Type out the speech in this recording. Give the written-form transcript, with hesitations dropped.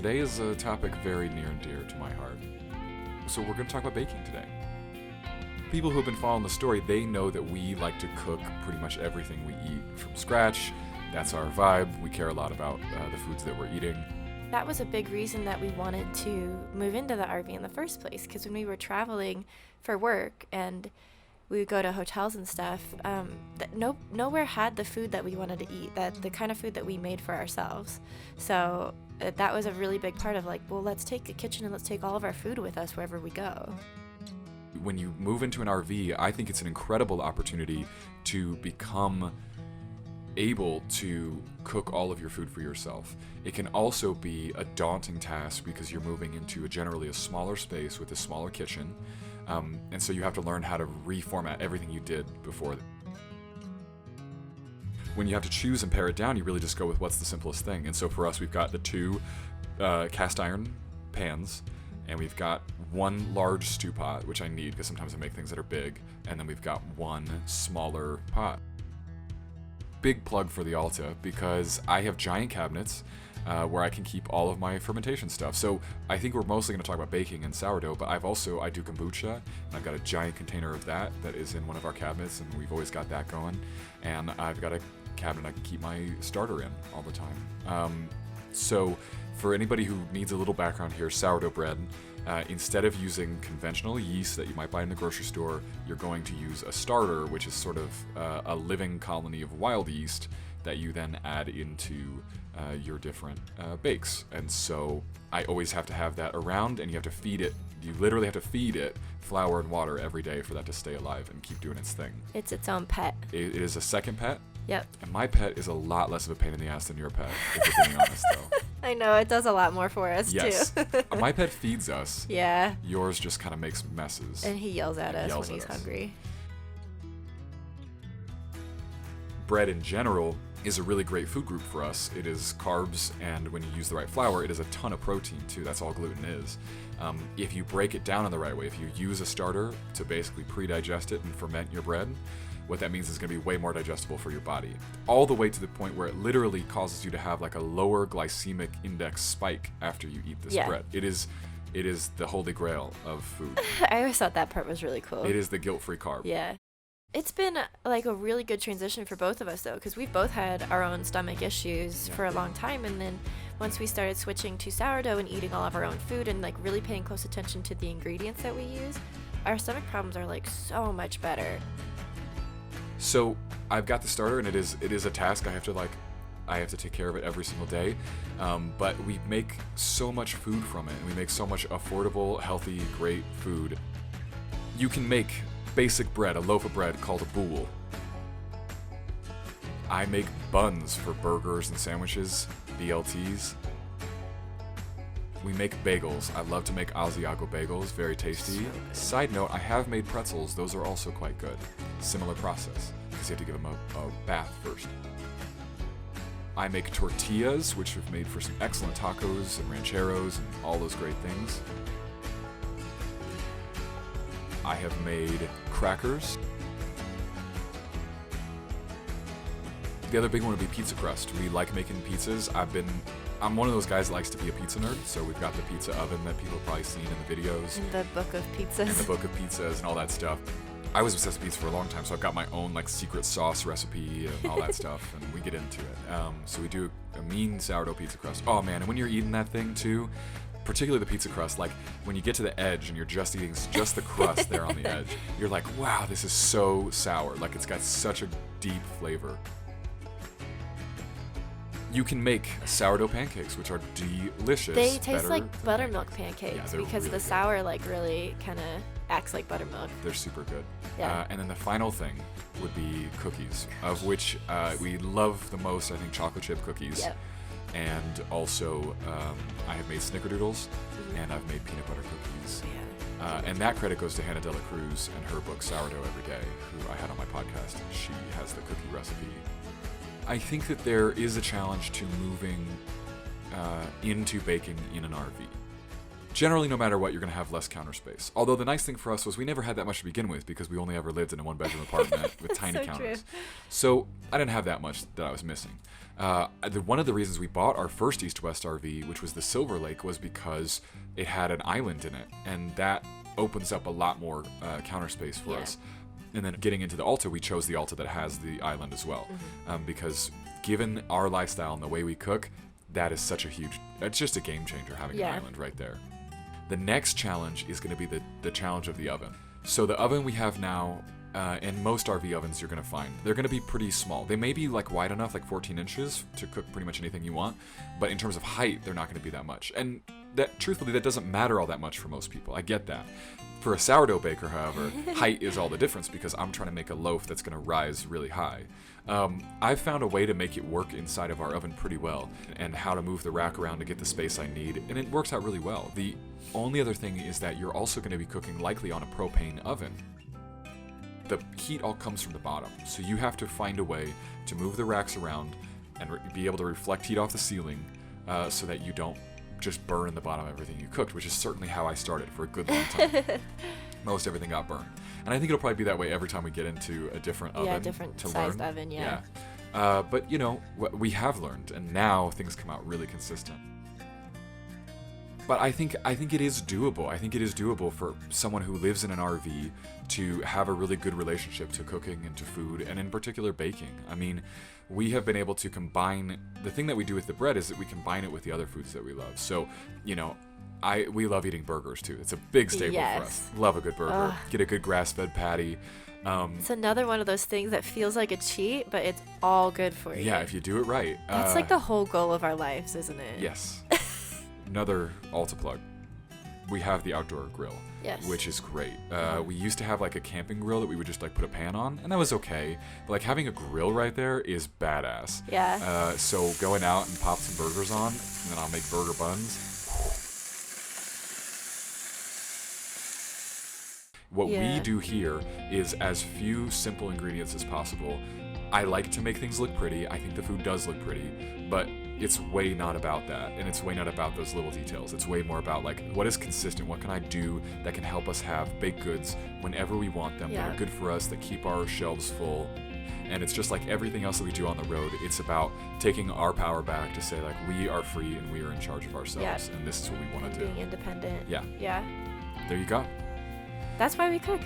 Today is a topic very near and dear to my heart. So we're going to talk about baking today. People who have been following the story, they know that we like to cook pretty much everything we eat from scratch. That's our vibe. We care a lot about the foods that we're eating. That was a big reason that we wanted to move into the RV in the first place, because when we were traveling for work and we would go to hotels and stuff, nowhere had the food that we wanted to eat, the kind of food that we made for ourselves. So that was a really big part of like, well, let's take the kitchen and let's take all of our food with us wherever we go. When you move into an RV, I think it's an incredible opportunity to become able to cook all of your food for yourself. It can also be a daunting task because you're moving into generally a smaller space with a smaller kitchen. And so you have to learn how to reformat everything you did before. When you have to choose and pare it down, you really just go with what's the simplest thing. And so for us, we've got the two cast iron pans, and we've got one large stew pot, which I need because sometimes I make things that are big, and then we've got one smaller pot. Big plug for the Alta because I have giant cabinets where I can keep all of my fermentation stuff. So I think we're mostly going to talk about baking and sourdough, but I do kombucha, and I've got a giant container of that is in one of our cabinets, and we've always got that going. And I've got a cabinet I can keep my starter in all the time. So for anybody who needs a little background here, sourdough bread, instead of using conventional yeast that you might buy in the grocery store, you're going to use a starter, which is sort of a living colony of wild yeast that you then add into your different bakes. And so I always have to have that around, and you have to feed it. You literally have to feed it flour and water every day for that to stay alive and keep doing its thing. It's its own pet. It is a second pet. Yep. And my pet is a lot less of a pain in the ass than your pet, if we're being honest, though. I know, it does a lot more for us, yes. too. My pet feeds us. Yeah. Yours just kind of makes messes. And he yells at us when he's hungry. Bread in general is a really great food group for us. It is carbs, and when you use the right flour, it is a ton of protein, too. That's all gluten is. If you break it down in the right way, if you use a starter to basically pre-digest it and ferment your bread, what that means is going to be way more digestible for your body. All the way to the point where it literally causes you to have like a lower glycemic index spike after you eat this bread. It is the holy grail of food. I always thought that part was really cool. It is the guilt-free carb. Yeah. It's been like a really good transition for both of us, though, because we've both had our own stomach issues for a long time. And then once we started switching to sourdough and eating all of our own food and like really paying close attention to the ingredients that we use, our stomach problems are like so much better. So I've got the starter, and it is a task. I have to take care of it every single day. But we make so much food from it, and we make so much affordable, healthy, great food. You can make basic bread, a loaf of bread called a boule. I make buns for burgers and sandwiches, BLTs. We make bagels. I love to make Asiago bagels, very tasty. Side note, I have made pretzels. Those are also quite good. Similar process, because you have to give them a bath first. I make tortillas, which we've made for some excellent tacos and rancheros and all those great things. I have made crackers. The other big one would be pizza crust. We like making pizzas. I'm one of those guys that likes to be a pizza nerd, so we've got the pizza oven that people have probably seen in the videos. And the book of pizzas. And the book of pizzas and all that stuff. I was obsessed with pizza for a long time, so I've got my own like secret sauce recipe and all that stuff, and we get into it. So we do a mean sourdough pizza crust. Oh man, and when you're eating that thing too, particularly the pizza crust, like when you get to the edge and you're just eating just the crust there on the edge, you're like, wow, this is so sour. Like it's got such a deep flavor. You can make sourdough pancakes, which are delicious. They taste like buttermilk pancakes because really the sour like really kind of acts like buttermilk. They're super good. Yeah. And then the final thing would be cookies, of which we love the most, I think, chocolate chip cookies. Yep. And also, I have made snickerdoodles, and I've made peanut butter cookies. Yeah. And that credit goes to Hannah Dela Cruz and her book, Sourdough Every Day, who I had on my podcast. She has the cookie recipe. I think that there is a challenge to moving into baking in an RV. Generally, no matter what, you're going to have less counter space. Although the nice thing for us was we never had that much to begin with because we only ever lived in a one-bedroom apartment with tiny counters. True. So I didn't have that much that I was missing. One of the reasons we bought our first East-West RV, which was the Silver Lake, was because it had an island in it, and that opens up a lot more counter space for us. And then getting into the Alta, we chose the Alta that has the island as well, because given our lifestyle and the way we cook, that is such a huge, it's just a game changer having an island right there. The next challenge is going to be the challenge of the oven. So the oven we have now, and most RV ovens you're going to find, they're going to be pretty small. They may be like wide enough, like 14 inches to cook pretty much anything you want, but in terms of height, they're not going to be that much. And that, truthfully, that doesn't matter all that much for most people. I get that. For a sourdough baker, however, height is all the difference because I'm trying to make a loaf that's going to rise really high. I've found a way to make it work inside of our oven pretty well, and how to move the rack around to get the space I need, and it works out really well. The only other thing is that you're also going to be cooking likely on a propane oven. The heat all comes from the bottom, so you have to find a way to move the racks around and be able to reflect heat off the ceiling so that you don't just burn the bottom of everything you cooked, which is certainly how I started for a good long time. Most everything got burned. And I think it'll probably be that way every time we get into a different oven. Yeah, different sized oven, yeah. But, you know, we have learned, and now things come out really consistent. But I think it is doable. I think it is doable for someone who lives in an RV to have a really good relationship to cooking and to food, and in particular baking. I mean, we have been able to combine, the thing that we do with the bread is that we combine it with the other foods that we love. So, you know, we love eating burgers too. It's a big staple for us. Love a good burger. Get a good grass-fed patty. It's another one of those things that feels like a cheat, but it's all good for you. Yeah, if you do it right. That's like the whole goal of our lives, isn't it? Yes. Another Alta plug. We have the outdoor grill, which is great. We used to have like a camping grill that we would just like put a pan on, and that was okay. But like having a grill right there is badass. Yeah. So going out and pop some burgers on, and then I'll make burger buns. What we do here is as few simple ingredients as possible. I like to make things look pretty. I think the food does look pretty, but it's way not about that, and it's way not about those little details. It's way more about like, what is consistent? What can I do that can help us have baked goods whenever we want them, that are good for us, that keep our shelves full? And it's just like everything else that we do on the road. It's about taking our power back to say like, we are free and we are in charge of ourselves, and this is what we want to do. Being independent. Yeah. Yeah. There you go. That's why we cook.